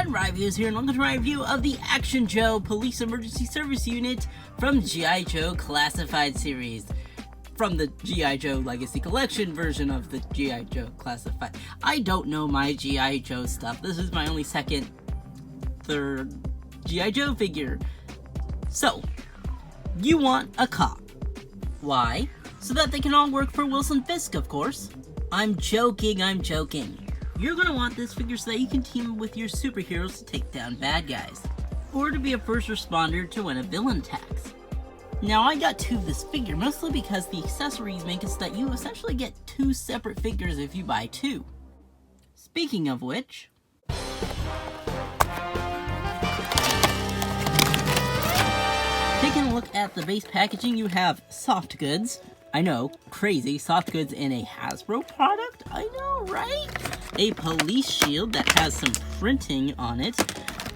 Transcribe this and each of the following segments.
everyone, Reviews here, and welcome to my review of the Action Joe Police Emergency Service Unit from G.I. Joe Classified series. From the G.I. Joe Legacy Collection version of the G.I. Joe Classified. I don't know my G.I. Joe stuff. This is my only third G.I. Joe figure. So, you want a cop. Why? So that they can all work for Wilson Fisk, of course. I'm joking. You're gonna want this figure so that you can team up with your superheroes to take down bad guys, or to be a first responder to when a villain attacks. Now, I got two of this figure, mostly because the accessories make it so that you essentially get two separate figures if you buy two. Speaking of which, taking a look at the base packaging, you have soft goods. I know, crazy, soft goods in a Hasbro product? I know, right? A police shield that has some printing on it,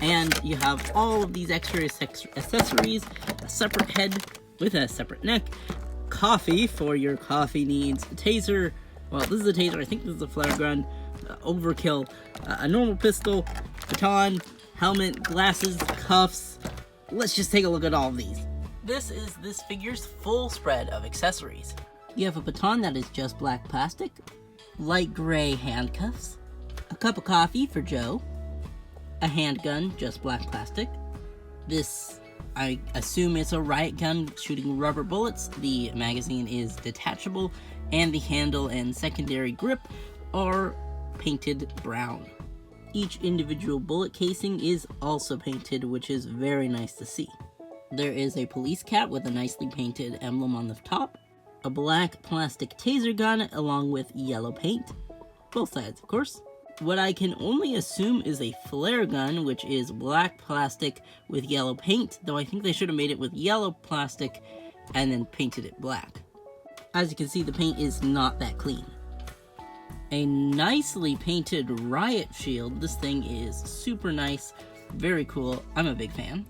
and you have all of these extra accessories, a separate head with a separate neck, coffee for your coffee needs, a taser, well, this is a taser, I think this is a flare gun, overkill, a normal pistol, baton, helmet, glasses, cuffs. Let's just take a look at all of these. This is this figure's full spread of accessories. You have a baton that is just black plastic, light gray handcuffs, a cup of coffee for Joe, a handgun, just black plastic. This, I assume it's a riot gun shooting rubber bullets. The magazine is detachable, and the handle and secondary grip are painted brown. Each individual bullet casing is also painted, which is very nice to see. There is a police cap with a nicely painted emblem on the top, a black plastic taser gun along with yellow paint, both sides of course. What I can only assume is a flare gun, which is black plastic with yellow paint, though I think they should have made it with yellow plastic and then painted it black. As you can see, the paint is not that clean. A nicely painted riot shield. This thing is super nice, very cool, I'm a big fan.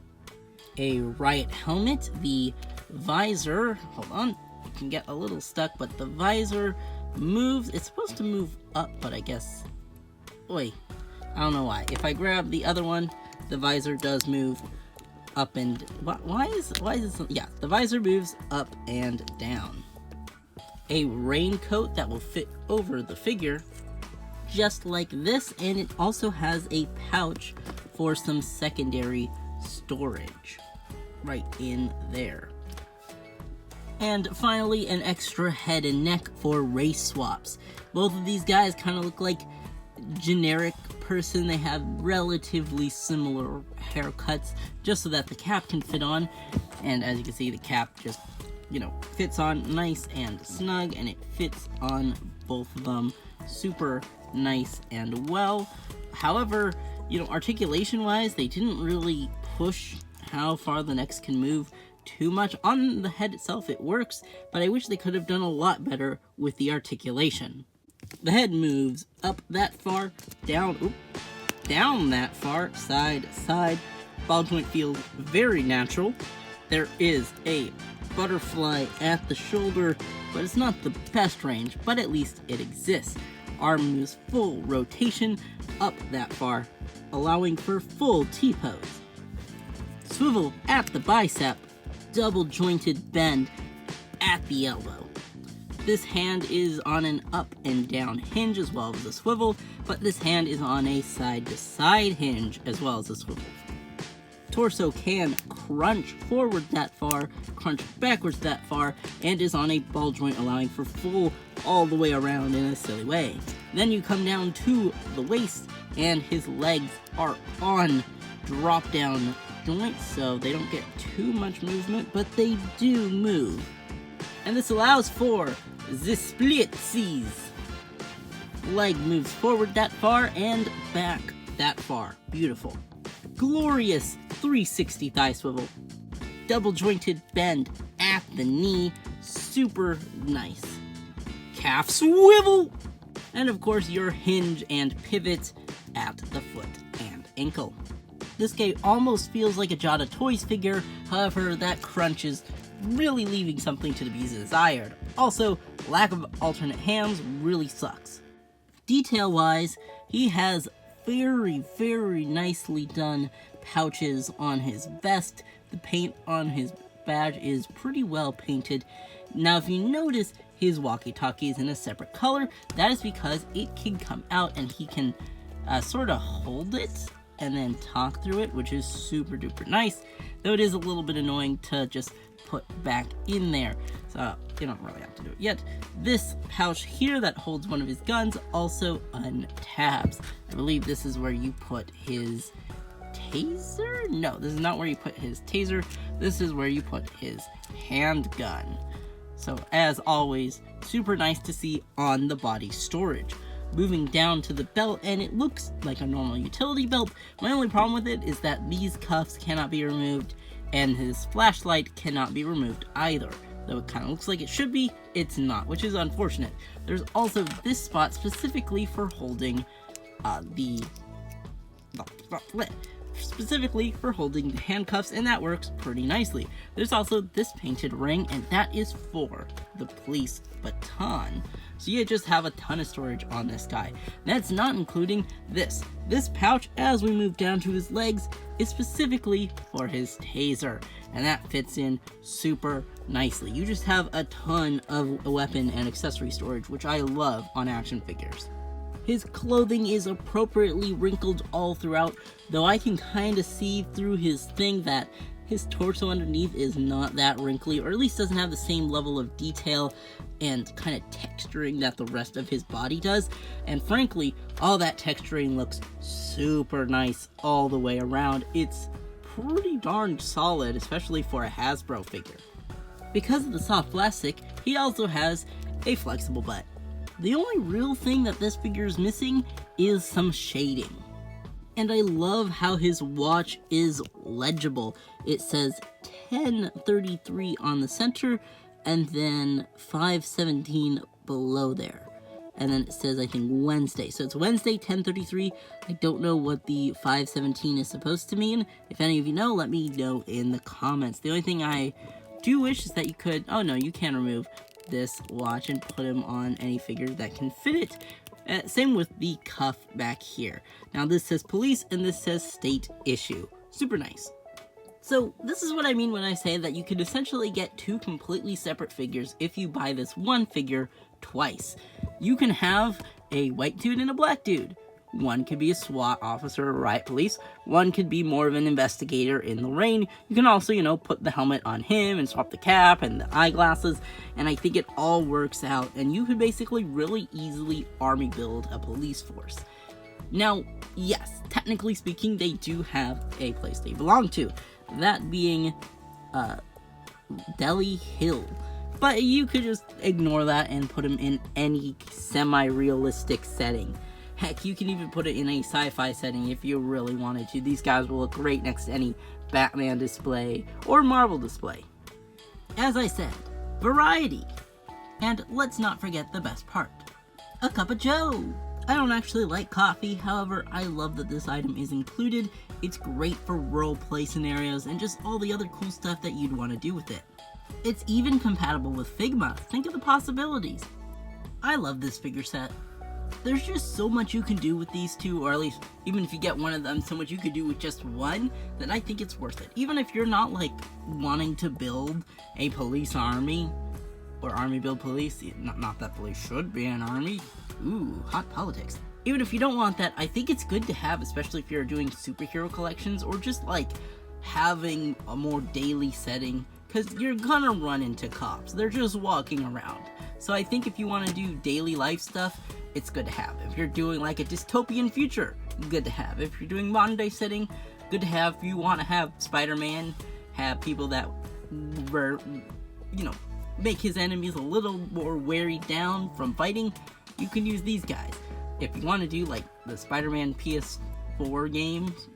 A riot helmet, the visor, hold on, you can get a little stuck, but the visor moves, it's supposed to move up, but I guess, wait, I don't know why. If I grab the other one, the visor does move up and, why is it, yeah, the visor moves up and down. A raincoat that will fit over the figure, just like this, and it also has a pouch for some secondary storage right in there. And finally, an extra head and neck for race swaps. Both of these guys kind of look like generic person. They have relatively similar haircuts, just so that the cap can fit on. And as you can see, the cap just, fits on nice and snug, and it fits on both of them super nice and well. However, articulation-wise, they didn't really push how far the necks can move too much. On the head itself, it works, but I wish they could have done a lot better with the articulation. The head moves up that far, down that far, side to side. Ball joint feels very natural. There is a butterfly at the shoulder, but it's not the best range, but at least it exists. Arm moves full rotation up that far, allowing for full T-pose. Swivel at the bicep, double jointed bend at the elbow. This hand is on an up and down hinge as well as a swivel, but this hand is on a side to side hinge as well as a swivel. Torso can crunch forward that far, crunch backwards that far, and is on a ball joint, allowing for full all the way around in a silly way. Then you come down to the waist, and his legs are on drop down joints, so they don't get too much movement, but they do move. And this allows for the splitsies. Leg moves forward that far and back that far. Beautiful. Glorious 360 thigh swivel. Double jointed bend at the knee. Super nice. Calf swivel! And of course your hinge and pivot at the foot and ankle. This guy almost feels like a Jada Toys figure, however that crunch is really leaving something to be desired. Also, lack of alternate hands really sucks. Detail-wise, he has very, very nicely done pouches on his vest. The paint on his badge is pretty well painted. Now, if you notice, his walkie-talkie is in a separate color. That is because it can come out and he can sort of hold it and then talk through it, which is super duper nice. Though it is a little bit annoying to just put back in there. So you don't really have to do it yet. This pouch here that holds one of his guns also untabs. I believe this is where you put his taser? No, this is not where you put his taser. This is where you put his handgun. So, as always, super nice to see on the body storage. Moving down to the belt, and it looks like a normal utility belt. My only problem with it is that these cuffs cannot be removed, and his flashlight cannot be removed either. Though it kind of looks like it should be, it's not, which is unfortunate. There's also this spot specifically for holding the handcuffs, and that works pretty nicely. There's also this painted ring, and that is for the police baton. So you just have a ton of storage on this guy. That's not including this. This pouch, as we move down to his legs, is specifically for his taser, and that fits in super nicely. You just have a ton of weapon and accessory storage, which I love on action figures. His clothing is appropriately wrinkled all throughout, though I can kind of see through his thing that his torso underneath is not that wrinkly, or at least doesn't have the same level of detail and kind of texturing that the rest of his body does. And frankly, all that texturing looks super nice all the way around. It's pretty darn solid, especially for a Hasbro figure. Because of the soft plastic, he also has a flexible butt. The only real thing that this figure is missing is some shading. And I love how his watch is legible. It says 10:33 on the center, and then 5:17 below there. And then it says, I think, Wednesday. So it's Wednesday, 10:33. I don't know what the 5:17 is supposed to mean. If any of you know, let me know in the comments. The only thing I do wish is that you could... Oh no, you can remove this watch and put him on any figure that can fit it. Same with the cuff back here. Now this says police and this says state issue. Super nice. So this is what I mean when I say that you could essentially get two completely separate figures if you buy this one figure twice. You can have a white dude and a black dude. One could be a SWAT officer or riot police. One could be more of an investigator in the rain. You can also, you know, put the helmet on him and swap the cap and the eyeglasses. And I think it all works out. And you could basically really easily army build a police force. Now, yes, technically speaking, they do have a place they belong to. That being Delhi Hill. But you could just ignore that and put him in any semi-realistic setting. Heck, you can even put it in a sci-fi setting if you really wanted to. These guys will look great next to any Batman display or Marvel display. As I said, variety. And let's not forget the best part. A cup of joe. I don't actually like coffee, however, I love that this item is included. It's great for roleplay scenarios and just all the other cool stuff that you'd want to do with it. It's even compatible with Figma. Think of the possibilities. I love this figure set. There's just so much you can do with these two, or at least, even if you get one of them, so much you could do with just one, that I think it's worth it. Even if you're not, like, wanting to build a police army, or army build police, not that police should be an army. Ooh, hot politics. Even if you don't want that, I think it's good to have, especially if you're doing superhero collections, or just, like, having a more daily setting, because you're gonna run into cops. They're just walking around. So I think if you want to do daily life stuff, it's good to have. If you're doing like a dystopian future, good to have. If you're doing modern day setting, good to have. If you want to have Spider-Man, have people that were, you know, make his enemies a little more wearied down from fighting, you can use these guys. If you want to do like the Spider-Man PS4 games,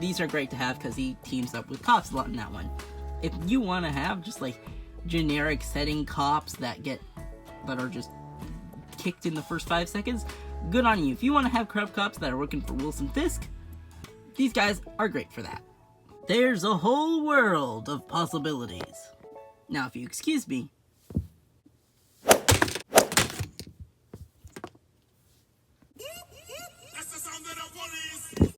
these are great to have because he teams up with cops a lot in that one. If you want to have just like generic setting cops that are just kicked in the first 5 seconds, good on you. If you want to have corrupt cops that are working for Wilson Fisk, these guys are great for that. There's a whole world of possibilities. Now, if you excuse me,